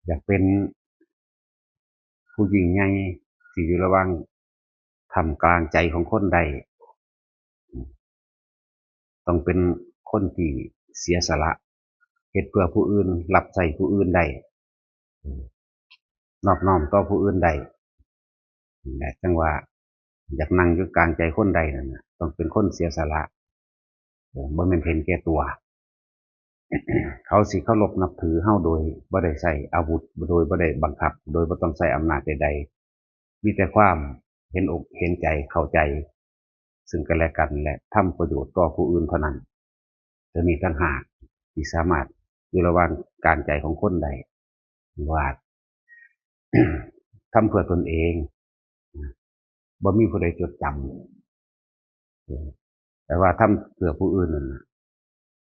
อยากเป็นผู้หญิงใหญ่ที่อยู่ระหว่างท่ามกลางใจของคนใดต้องเป็นคนที่เสียสละเฮ็ดเพื่อผู้อื่นรับใช้ผู้อื่นได้นอบน้อมต่อผู้อื่นได้แต่จังว่าอยากนั่งอยู่กลางใจคนใดนั่นน่ะต้องเป็นคนเสียสละบ่แม่นเห็นแก่ตัวเขาสิเคารพนับถือเฮาโดยบ่ได้ใช้อาวุธโดยบ่ได้บังคับโดยบ่ต้องใช้อำนาจใดๆมีแต่ความเห็นอกเห็นใจเข้าใจซึ่งกันและกันและทำประโยชน์ต่อผู้อื่นเท่านั้นจะมีต่างหากที่สามารถอยู่ระหว่างการใจของคนใดว่าทำเพื่อตนเองบ่มีผู้ใดจดจำแต่ว่าทำเพื่อผู้อื่นนั่น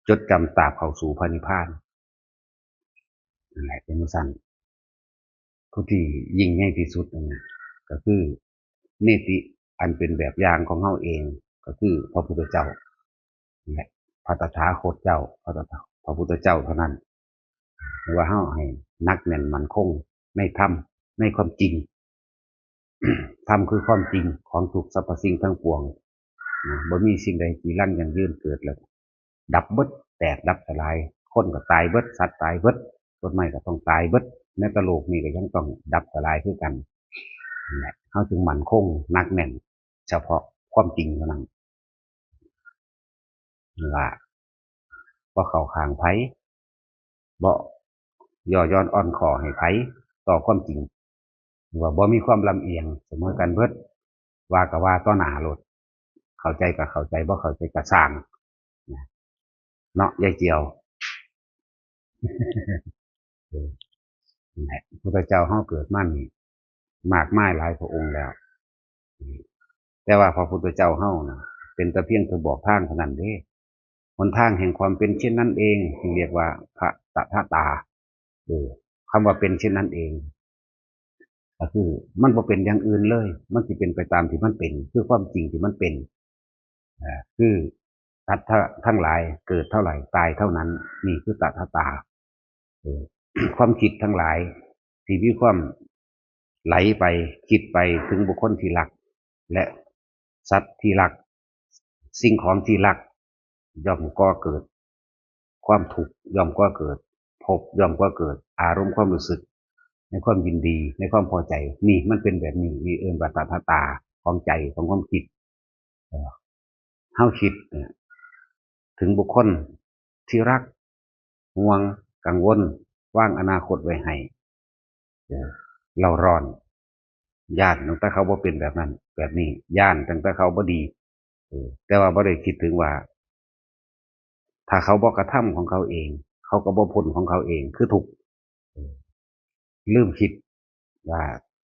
จดจำตราบเข้าสู่พระนิพพานนั่นแหละเป็นสั้นผู้ที่ยิ่งใหญ่ที่สุดนั่นนะก็คือเนติอันเป็นแบบอย่างของเฮาเองก็คือพระพุทธเจ้านี่แหละพระตถาคตเจ้าพระพุทธเจ้าเท่านั้นว่าเฮาให้นักแน่นมั่นคงในธรรมในความจริงธรรมคือความจริงของทุกสรรพสิ่งทั้งปวงบ่มีสิ่งใดที่รั่งยั่งยืนเกิดแล้วดับเบิดแตกดับสลายคนก็ตายเบิดสัตว์ตายเบิดต้นไม้ก็ต้องตายเบิดแม้แต่โลกนี้ก็ยังต้องดับสลายคือกันนั่นแหละเขาจึงมั่นคงหนักแน่นเฉพาะความจริงเท่านั้นล่ะบ่เข้าข้างไผบ่ย่อหย่อนอ่อนขอให้ไผต่อความจริงว่าบ่มีความลำเอียงเสมอกันเบิดว่าก็ว่าต่อหน้าโลดเข้าใจก็เข้าใจบ่เข้าใจก็สร้างเนาะยายเจียวนั่นแหละพระพุทธเจ้าเฮาเกิดมานี่มากมายหลายพระองค์แล้วแต่ว่าพระพุทธเจ้าเฮาน่ะเป็นแต่เพียงแต่บอกทางเท่านั้นเด้หนทางแห่งความเป็นเช่นนั้นเองที่เรียกว่าพระตถาตาคำว่าเป็นเช่นนั้นเองก็คือมันบ่เป็นอย่างอื่นเลยมันสิเป็นไปตามที่มันเป็นคือความจริงที่มันเป็นคือสัตว์ทั้งหลายเกิดเท่าไหร่ตายเท่านั้นนี่คือตถาตาความคิดทั้งหลายที่มีความไหลไปคิดไปถึงบุคคลที่รักและสัตว์ที่รักสิ่งของที่รักย่อมก่อเกิดความทุกข์ย่อมก่อเกิดภพย่อมก่อเกิดอารมณ์ความรู้สึกในความยินดีในความพอใจนี่มันเป็นแบบนี้มีเอิญว่าตถาตาของใจของความคิดเฮาคิดถึงบุคคลที่รักห่วงกังวลวางอนาคตไว้ให้เราร้อนย่านตั้งแต่เขาบ่เป็นแบบนั้นแบบนี้ย่านตั้งแต่เขาบ่ดีแต่ว่าบ่ได้คิดถึงว่าถ้าเขาบ่กระทำของเขาเองเขาก็บ่พ้นของเขาเองคือทุกข์ลืมคิดว่า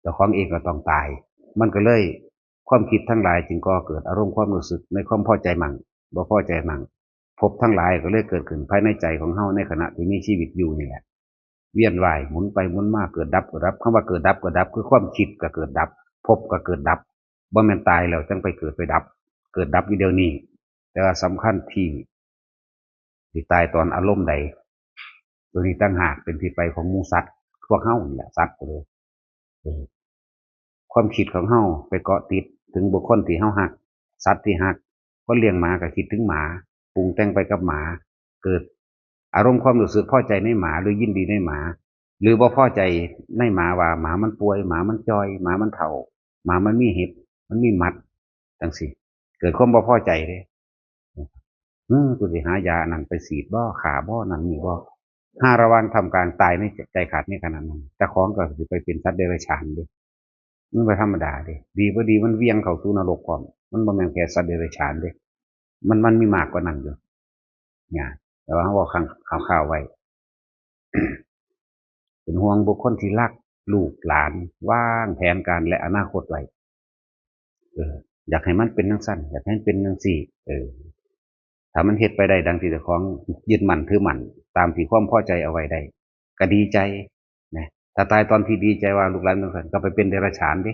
เจ้าของเองก็ต้องตายมันก็เลยความคิดทั้งหลายจึงก่อเกิดอารมณ์ความรู้สึกในความพอใจมั่งบ่พอใจมั่งภพทั้งหลายก็เลยเกิดขึ้นภายในใจของเฮาในขณะที่มีชีวิตอยู่นี่แหละเวียนว่ายหมุนไปหมุนมาเกิดดับเกิดดับคำว่าเกิดดับเกิดดับคือความคิดก็เกิดดับภพก็เกิดดับบ่แม่นตายแล้วจังไปเกิดไปดับเกิดดับอยู่เดียวนี้แต่ว่าสำคัญที่ตายตอนอารมณ์ใดตัวนี้ตั้งหากเป็นที่ไปของหมูสัตว์พวกเฮานี่แหละสัตว์เลยความคิดของเฮาไปเกาะติดถึงบุคคลที่เฮาหักสัตว์ที่หักก็เลี้ยงหมาก็คิดถึงหมาปรุงแต่งไปกับหมาเกิดอารมณ์ความรู้สึกพอใจในหมาหรือยินดีในหมาหรือว่าพอใจในหมาว่าหมามันป่วยหมามันจอยหมามันเฒ่าหมามันมีเห็บมันมีมัดจังสิเกิดความบ่พอใจเลยกูสิหายานั่นไปสีดบ่ขาบ่นั่นนี่บ่ห้าระวังทำการตายในใจขาดในขณะนั้นแต่ของก็สิไปเป็นสัตว์เดรัจฉานดิมันไปธรรมดาดิดีบ่ดีมันเวียงเข้าสู่นรกก่อนมันบ่แม่นแค่สัตว์เดรัจฉานดิมันมีมากกว่านั้นอยู่เนี่ยแต่ว่าเขาบอกข่าวไว้เป็นห่วงบุคคลที่รักลูกหลานวางแผนการและอนาคตไว้อยากให้มันเป็นจังซั่นอยากให้มันเป็นจังซี่ถ้ามันเฮ็ดไปได้ดังที่เจ้าของยึดมั่นถือมั่นตามที่ความพอใจเอาไว้ได้ก็ดีใจนะถ้าตายตอนที่ดีใจว่าลูกหลานจังซั่นก็ไปเป็นเดรัจฉานดิ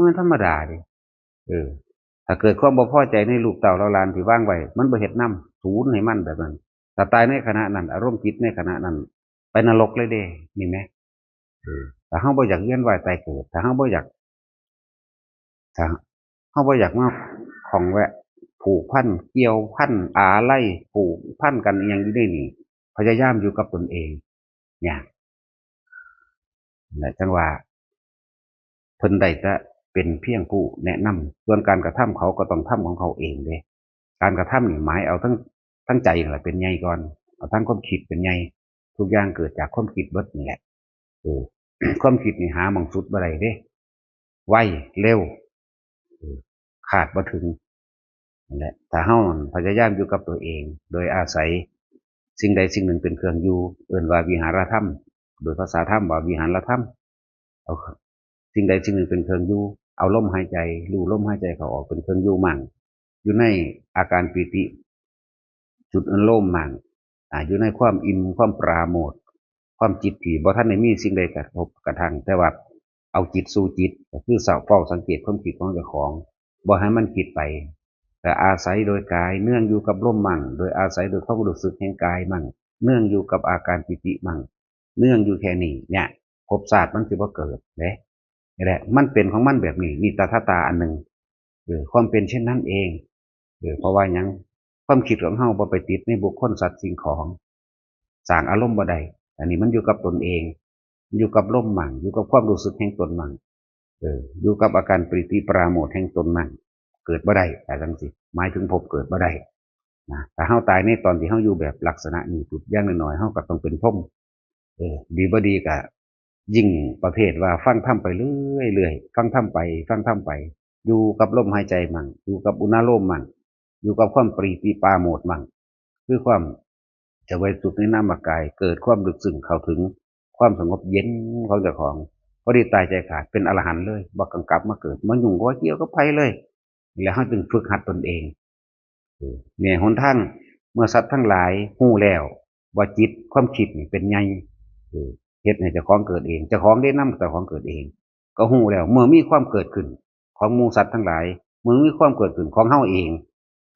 มันธรรมดาดิเออถ้าเกิดความบ่พอใจในลูกเต่าเราหลานที่วางไว้มันบ่เฮ็ดนำศูนย์ให้มันแบบนั้นถ้าตายในขณะนั้นอารมณ์จิตในขณะนั้น นรกเลยเด้นี่แหมถ้าเฮาบ่อยากเวียนว่ายตายเกิดถ้าเฮาบ่อยากถ้าเฮาบ่อยากมาข้องแวะผูกพันเกี่ยวพันอาลัยผูกพันกันอิหยังอยู่ในนี่พยายามอยู่กับตนเองเนี่ยและจังว่าเพิ่นได้แต่เป็นเพียงผู้แนะนำส่วนการกระทำเขาก็ต้องทำของเขาเองเด้การกระทำนี่หมายเอาทั้งใจนั่นแหละเป็นใหญ่ก่อนเอาทั้งความคิดเป็นใหญ่ทุกอย่างเกิดจากความคิดเบิดนี่แหละเออ ความคิดนี่หาหม้องสุดบ่ได้เด้ไวเร็วเออคาดบ่ถึงนั่นแหละถ้าเฮาพยายามอยู่กับตัวเองโดยอาศัยสิ่งใดสิ่งหนึ่งเป็นเครื่องอยู่เอิ้นว่าวิหารธรรมโดยภาษาธรรมว่าวิหารธรรมเอาสิ่งใดสิ่งหนึ่งเป็นเครื่องอยู่เอาลมหายใจรู้ลมหายใจเข้าออกเป็นเครื่องอยู่มั่งอยู่ในอาการปีติจุดอนุโลมมั่งอยู่ในความอิ่มความปราโมทย์ความจิตที่บ่ทันได้มีสิ่งใดกระทบกระทั่งแต่ว่าเอาจิตสู่จิตก็คือเฝ้าสังเกตความคิดของเจ้าของบ่ให้มันคิดไปแต่อาศัยโดยกายเนื่องอยู่กับลมมั่งโดยอาศัยโดยความรู้สึกแห่งกายมั่งเนื่องอยู่กับอาการปิติมั่งเนื่องอยู่แค่นี้เนี่ยภพชาติมันสิบ่เกิดเด้นี่แหละมันเป็นของมันแบบนี้มีตถาตาอันหนึ่งความเป็นเช่นนั้นเองเพราะว่าหยังความคิดของเฮาบ่ไปติดในบุคคลสัตว์สิ่งของสร้างอารมณ์บ่ได้อันนี้มันอยู่กับตนเองอยู่กับลมมั่งอยู่กับความรู้สึกแห่งตนมั่งอยู่กับอาการปริติปราโมทย์แห่งตนมั่งเกิดบ่ได้แต่จังสิหมายถึงภพเกิดบ่ได้นะแต่เฮาตายในตอนที่เฮาอยู่แบบลักษณะนี้จุดอย่างน้อยๆเฮาก็ต้องเป็นพรหมดีบ่ดีก็ยิ่งประเภทว่าฟังธรรมไปเรื่อยๆฟังธรรมไปฟังธรรมไปอยู่กับลมหายใจมั่งอยู่กับอุณโลมมั่งอยู่กับความปรีติปราโมทย์มั่งคือความจะไว้สุดในนามกายเกิดความลึกซึ้งเข้าถึงความสงบเย็นของเจ้าของพอดีตายใจขาดเป็นอรหันต์เลยบ่กลับมาเกิดมายุ่งกับเกี่ยวกับไผเลยแล้วเฮาจึงฝึกหัดตนเองเนี่ยหนทางเมื่อสัตว์ทั้งหลายฮู้แล้วว่าจิตความคิดนี่เป็นไงเฮ็ดให้เจ้าของเกิดเองเจ้าของได้นำเจ้าของเกิดเองก็ฮู้แล้วเมื่อมีความเกิดขึ้นของหมู่สัตว์ทั้งหลายเมื่อมีความเกิดขึ้นของเฮาเอง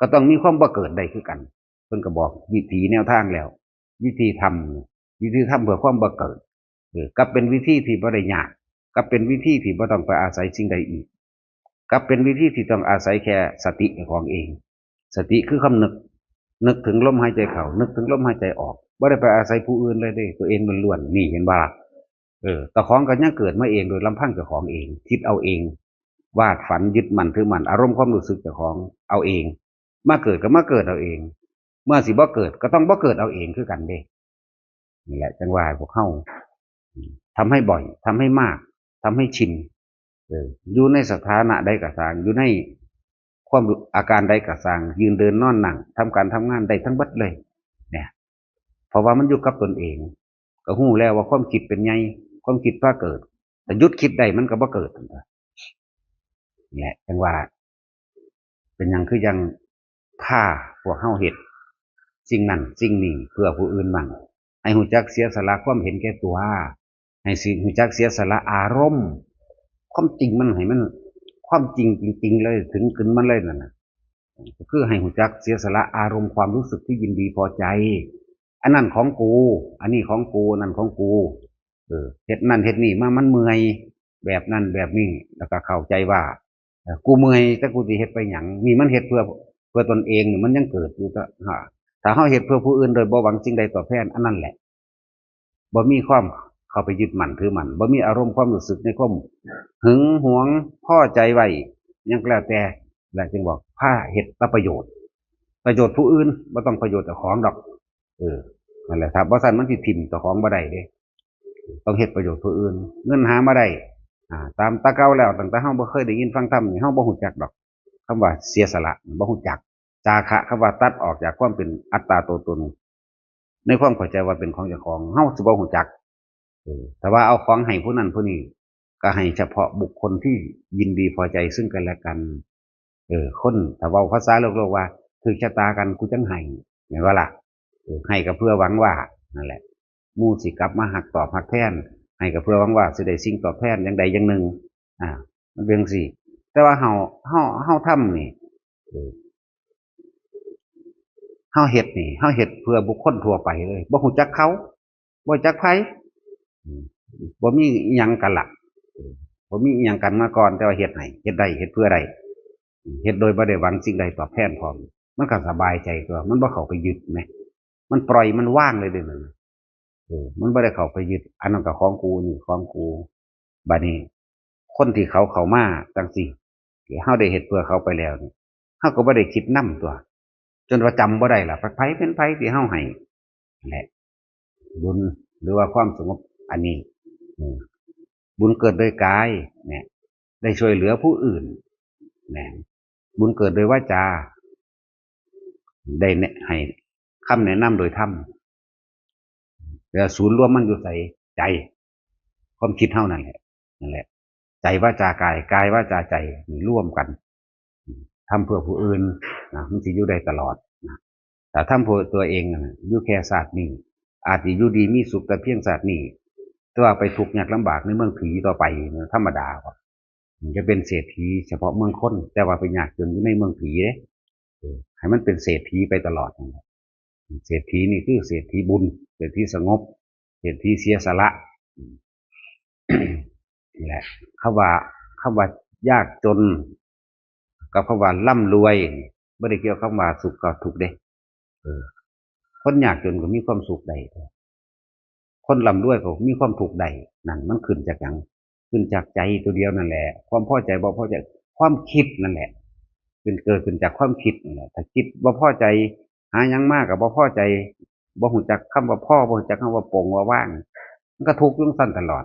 ก็ต้องมีความบ่เกิดได้คือกันเพิ่นก็บอกวิธีแนวทางแล้ววิธีทำเพื่อความบ่เกิดกับเป็นวิธีที่บ่ได้ยากกับเป็นวิธีที่บ่ต้องไปอาศัยสิ่งใดอีกกับเป็นวิธีที่ต้องอาศัยแค่สติของเองสติคือคำนึกถึงลมหายใจเข้านึกถึงลมหายใจออกบ่ได้ไปอาศัยผู้อื่นเลยเด้ตัวเองล้วนๆนี่เห็นบ่ล่ะเจ้าของก็ยังเกิดมาเองโดยลำพังเจ้าของเองคิดเอาเองวาดฝันยึดมั่นถือมั่นอารมณ์ความรู้สึกเจ้าของเอาเองมาเกิดก็มาเกิดเอาเองเมื่อสิบ่เกิดก็ต้องบ่เกิดเอาเองคือกันเด้นี่แหละจังว่าพวกเฮาทำให้บ่อยทำให้มากทำให้ชินอยู่ในสถานะใดก็ตามอยู่ในความอาการใดก็ตามยืนเดินนอนนั่งทำการทำงานได้ทั้งเบิดเลยเนี่ยเพราะว่ามันอยู่กับตนเองก็ฮู้แล้วว่าความคิดเป็นไงความคิดพาเกิดแต่หยุดคิดได้มันก็บ่เกิดนี่แหละจังว่าเป็นหยังคือยังพาพวกเฮาเฮ็ดสิ่งนั้นสิ่งนี้เพื่อผู้อื่นมั่งให้รู้จักเสียสละความเห็นแก่ตัวให้รู้จักเสียสละอารมณ์ความจริงมันให้มันความจริงจริงๆเลยถึงขึ้นมันเลยนั่นน่ะก็คือให้รู้จักเสียสละอารมณ์ความรู้สึกที่ยินดีพอใจอันนั้นของกูอันนี้ของกูนั่นของกูเฮ็ดนั่นเฮ็ดนี่มามันเมื่อยแบบนั้นแบบนี้แล้วก็เข้าใจว่ากูเมื่อยแต่กูสิเฮ็ดไปหยังนี่มันเฮ็ดเพื่อตนเองนี่มันยังเกิดอยู่ถ้าเฮาเฮ็ดเพื่อผู้อื่นโดยบ่หวังสิ่งใดตอบแทนอันนั้นแหละบ่มีความเข้าไปยึดมั่นถือมั่นบ่มีอารมณ์ความรู้สึกในความหึงหวงพอใจไว้ยังแล้วแต่และจึงบอกพาเฮ็ดแต่ประโยชน์ผู้อื่นบ่ต้องประโยชน์เจ้าของดอกนั่นแหละครับบ่ซั่นมันสิทิ่มเจ้าของบ่ได้เด้ต้องเฮ็ดประโยชน์ผู้อื่นเงินหามาได้ตามตะเก่าแล้วตั้งแต่เฮาบ่เคยได้ยินฟังธรรมนี่เฮาบ่ฮู้จักดอกคำว่าเสียสละบ่ฮู้จักจาคะคำว่าตัดออกจากความเป็นอัตตาตัวตนในความเข้าใจว่าเป็นของเจ้าของเฮาสิบ่ฮู้จักแต่ว่าเอาของให้ผู้นั้นผู้นี้ก็ให้เฉพาะบุคคลที่ยินดีพอใจซึ่งกันและกันคนถ้าเว้าภาษาโลกว่าถูกชะตากันกูจังให้แม่นบ่ล่ะให้ก็เพื่อหวังว่านั่นแหละหมู่สิกลับมาหักตอบหักแทนให้ก็เพื่อหวังว่าสิได้สิ่งตอบแทนอย่างใดอย่างหนึ่งมันเป็นจังซี่แต่ว่าเฮาทำนี่เฮาเฮ็ดนี่เฮาเฮ็ดเพื่อบุคคลทั่วไปเลยบ่ฮู้จักเขา บ่จักไผบ่มีอิหยังกันล่ะบ่มีอิหยังกันมาก่อนแต่ว่าเฮ็ดให้เฮ็ดได้เฮ็ดเพื่อใดเฮ็ดโดยบ่ได้หวังสิ่งใดตอบแทนพร้อมมันก็สบายใจตัวมันบ่เข้าไปยึดแหมมันปล่อยมันว่างเลยเด้อนั่นมันบ่ได้เข้าไปยึดอันนั้นก็ของกูนี่ของกูบัดนี้คนที่เขาเข้ามาจังซี่ที่เฮาได้เฮ็ดเพื่อเขาไปแล้วนี่เฮาก็บ่ได้คิดนำตัวจนว่าจำบ่ได้ล่ะไผเป็นไผที่เฮาให้นั่นแหละบุญหรือว่าความสงบอันนี้อืมบุญเกิดโดยกายเนี่ยได้ช่วยเหลือผู้อื่นเนี่ยบุญเกิดโดยวาจาได้เนี่ยให้คำแนะนำโดยธรรมแล้วศูนย์รวมมันอยู่ใส่ใจความคิดเท่านั้นแหละนั่นแหละใจวาจากายกายวาจาใจร่วมกันทำเพื่อผู้อื่นนะมันจะอยู่ได้ตลอดนะแต่ทำเพื่อตัวเองนะอยู่แค่ศาสตร์นี้อาจจะอยู่ดีมีสุขแต่เพียงศาสตร์นี้แต่ว่าไปทุกข์ยากลำบากในเมืองผีต่อไปธรรมดาครับจะเป็นเศรษฐีเฉพาะเมืองคนแต่ว่าไปยากจนอยู่ในเมืองผีเนี่ยให้มันเป็นเศรษฐีไปตลอดนะเศรษฐีนี่คือเศรษฐีบุญเศรษฐีสงบเศรษฐีเสียสละนี่แหละคำว่ายากจนกับคำว่าร่ำรวยไม่ได้เกี่ยวกับคำว่าสุขกับทุกข์เด้คนยากจนก็มีความสุขใดคนร่ำรวยก็มีความทุกข์ใดนั่นมันขึ้นจากอย่างขึ้นจากใจตัวเดียวนั่นแหละความพอใจบ่พอใจความคิดนั่นแหละเกิดจากความคิดนั่นแหละถ้าคิดบ่พอใจหายังมากกับบ่พอใจบ่หูจักคำว่าพ่อบ่หูจักคำว่าโปร่งว่าว่างมันก็ทุกข์ยุ่งสั้นตลอด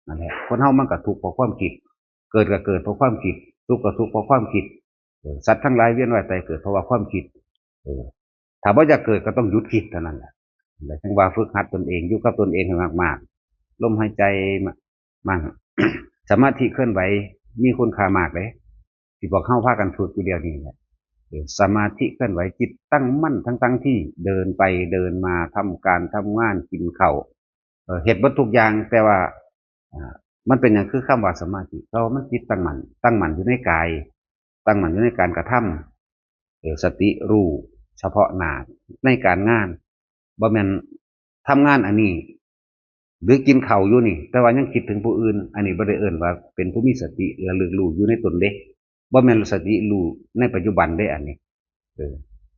นั่นแหละคนเฮามันก็ทุกข์เพราะความคิดเกิดก็เกิดเพราะความคิดทุกข์ก็ทุกข์เพราะความคิดสัตว์ทั้งหลายเวียนว่ายตายเกิดเพราะว่าความคิดถ้าบ่อยากเกิดก็ต้องหยุดคิดเท่านั้นแหละแต่จังว่าฝึกหัดตนเองอยู่กับตนเองให้มากๆลมหายใจมั่ง สมาธิเคลื่อนไหวมีคุณค่ามากเลยที่บอกเข้าพากันฝึกอยู่เดียวนี้แหละสมาธิเคลื่อนไหวจิตตั้งมั่นทั้งที่เดินไปเดินมาทำการทำงานกินข้าวเหตุบัตทุกอย่างแต่ว่ามันเป็นอย่างคือคำว่าสมาธิเรามันจิตตั้งมั่นอยู่ในกายตั้งมั่นอยู่ในการกระทำสติรู้เฉพาะหน้าในการงานบ่แม่นทำงานอันนี้หรือกินข้าวอยู่นี่แต่ว่ายังคิดถึงผู้อื่นอันนี้บ่ได้เอิ้นว่าเป็นผู้มีสติระลึกรู้อยู่ในตนเด้บ่แม่นสติรู้ในปัจจุบันได้อันนี้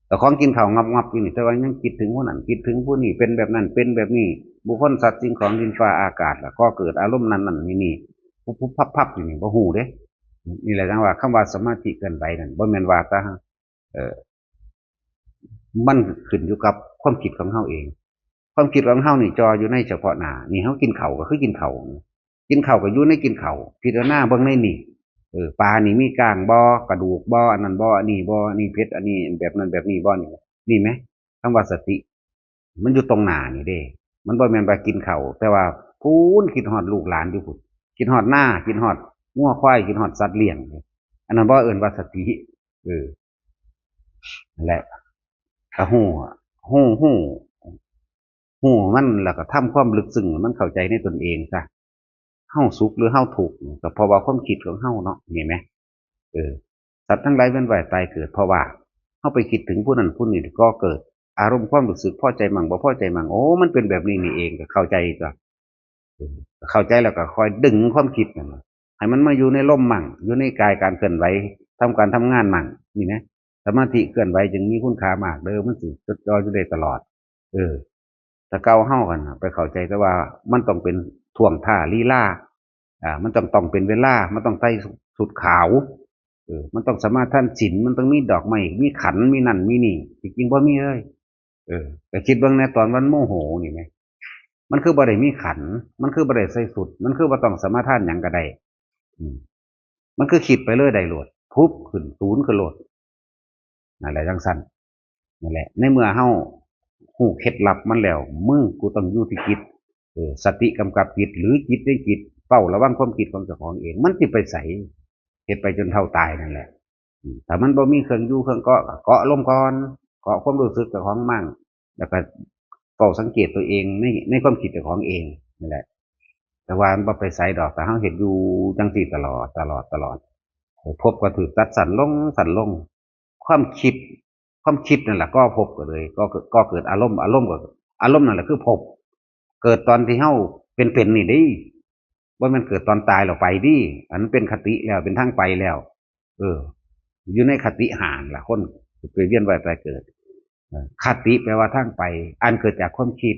แต่ของกินข้าวงับๆอยู่นี่แต่ว่ายังคิดถึงผู้นั้นคิดถึงผู้นี้เป็นแบบนั้นเป็นแบบนี้บุคคลสัตว์สิ่งของดินฟ้าอากาศแล้วก็เกิดอารมณ์นั้นๆนี่ปุ๊บๆพับๆอยู่นี่บ่ฮู้เด้นี่แหละจังว่าคำว่าสมาธิเกินไปนั่นบ่แม่นว่าแต่มันขึ้นอยู่กับความคิดของเฮาเองความคิดของเฮานี่จออยู่ในเฉพาะหน้านี่เฮากินข้าวก็คือกินข้าวก็อยู่ในกินข้าวพิจารณาเบิ่งในนี่ปลานี่มีก้างบ่กระดูกบ่อันนั้นบ่อันนี้บ่นี่เพชรอันนี้แบบนั้นแบบนี้บ่นี่ไหมคำว่าสติมันอยู่ตรงหน้านี่เด้มันบ่แม่นว่ากินข้าวแต่ว่าพูนคิดฮอดลูกหลานอยู่พุ่นคิดฮอดหน้าคิดฮอดงัวควายคิดฮอดสัตว์เลี้ยงอันนั้นบ่เอิ้นว่าสตินั่นแหละก็ฮู้มันแล้วก็ทำความลึกซึ้งมันเข้าใจในตนเองซะเฮาสุขหรือเฮาทุกข์ก็เพราะว่าความคิดของเฮาเนาะเห็นไหมสัตว์ทั้งหลายเวียนว่ายตายเกิดเพราะว่าเฮาไปคิดถึงผู้นั้นผู้นี้ก็เกิดอารมณ์ความรู้สึกพอใจมั่งบ่พอใจมั่งโอ้มันเป็นแบบนี้นี่เองก็เข้าใจจ้ะเข้าใจแล้วก็คอยดึงความคิดนั่นให้มันมาอยู่ในลมมั่งอยู่ในกายการเคลื่อนไหวทำการทำงานมั่งนี่นะสมาธิเคลื่อนไหวจึงมีคุณค่ามากเด้อมันสิจดจ่ออยู่ได้ตลอดถ้าเก่าเฮากันไปเข้าใจแต่ว่ามันต้องเป็นท่วงท่าลีลามันต้องเป็นเวลามันต้องใส่สุดขาวมันต้องสมาทานศีลมันต้องมีดอกไม้มีขันมีนั่นมีนี่จริงๆบ่มีเลยแต่คิดเบิ่งในตอนมันโมโหนี่ไหมมันคือบ่ได้มีขันมันคือบ่ได้ใส่สุดมันคือบ่ต้องสมาทานหยังก็ได้มันคือคิดไปเลยได้โลดพุบขึ้นศูนย์ขึ้นโลดนั่นแหละจังซั่นนั่นแหละในเมื่อเฮาฮู้เคล็ดลับมันแล้วมึงกูต้องอยู่ที่จิตสติกำกับจิตหรือจิตได้จิตเฝ้าระวังความคิดของเจ้าของเองมันสิไปไสเฮ็ดไปจนเท่าตายนั่นแหละถ้ามันบ่มีเครื่องอยู่เครื่องเกาะลมก่อนเกาะความรู้สึกเจ้าของมั่งแล้วก็เฝ้าสังเกตตัวเองในความคิดเจ้าของเองนั่นแหละแต่ว่ามันบ่ไปไสดอกแต่เฮาเฮ็ดอยู่จังซี่ตลอดพบก็ถูกตัดสั่นลงความคิดนั่นแหละก็พบก็เลยก็เกิดอารมณ์ก็อารมณ์นั่นแหละคือพบ เกิดตอนที่เฮาเป็นนี่ดิบ่แม่นเกิดตอนตายแล้วไปดิอันนั้นเป็นคติแล้วเป็นทางไปแล้ว เออ อยู่ในคติห่างล่ะคนไปเวียนว่ายตายเกิดคติแปลว่าทางไป อันเกิดจากความคิด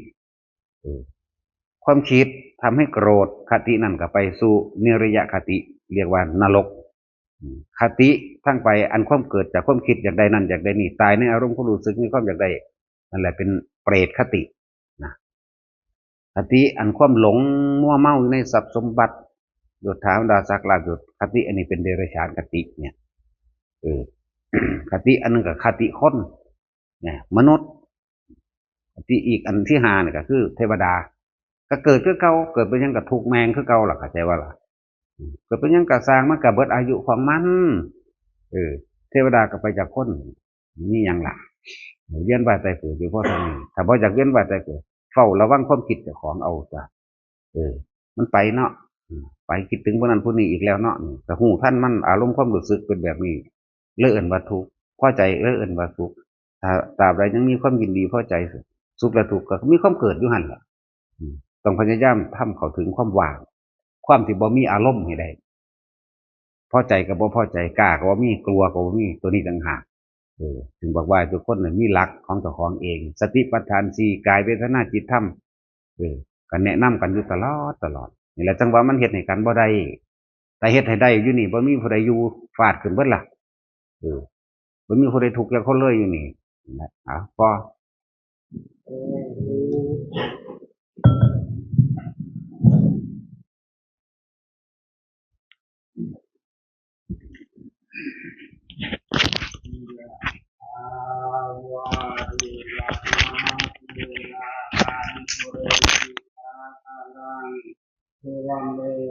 ความคิดทำให้โกรธคตินั่นก็ไปสู่นิรยคติเรียกว่านรกคติทั้งไปอันความเกิดจากความคิดอยากได้นั่นอยากได้นี่ตายในอารมณ์ความรู้สึกมีความอยากได้นั่นแหละเป็นเปรตคตินะคติอันความหลงมั่วเมาอยู่ในทรัพย์สมบัติยศถาบรรดาศักดิ์ลาภยศคติอันนี้เป็นเดรัจฉานคติเนี่ยคติอันนึงกับคติคนเนี่ยมนุษย์คติอีกอันที่ห้าเนี่ยก็คือเทวดาก็เกิดคือเก่าเกิดเป็นยังกับถูกแมงคือเก่าหรอเข้าใจว่าล่ะเกิดเป็นยังกับสร้างมันกับเบิดอายุของมันเทวดาก็ไปจากคนนี่ยังล่ะเวียนว่ายตายเกิดอยู่เพราะทางนี้ถ้าบ่อยากเวียนว่ายตายเกิดเฝ้าระวังความคิดเจ้าของเอาจ้ะมันไปเนาะไปคิดถึงผู้นั้นผู้นี้อีกแล้วเนาะแต่หูท่านมันอารมณ์ความรู้สึกเป็นแบบนี้เลื่อนวัตถุพอใจเลื่อนวัตถุถ้าตราบใดยังมีความยินดีพอใจสุขและทุกข์ก็มีความเกิดอยู่หันแหละต้องพยายามทำเข้าถึงความว่างความที่บ่มีอารมณ์ให้ได้พอใจกับบ่พอใจกล้ากับบ่มีกลัวกับบ่มีตัวนี้ต่างหากถึงบอกว่าทุกคนมีหลักของเจ้าของเองสติปัฏฐานสี่กายเวทนาจิตธรรมก็แนะนำกันอยู่ตลอดนี่แหละจังว่ามันเฮ็ดให้กันบ่ได้แต่เฮ็ดให้ได้อยู่นี่บ่มีผู้ใดอยู่ฟาดขึ้นเบิดล่ะบ่มีผู้ใดทุกข์อย่างคนเลยอยู่นี่นะพอ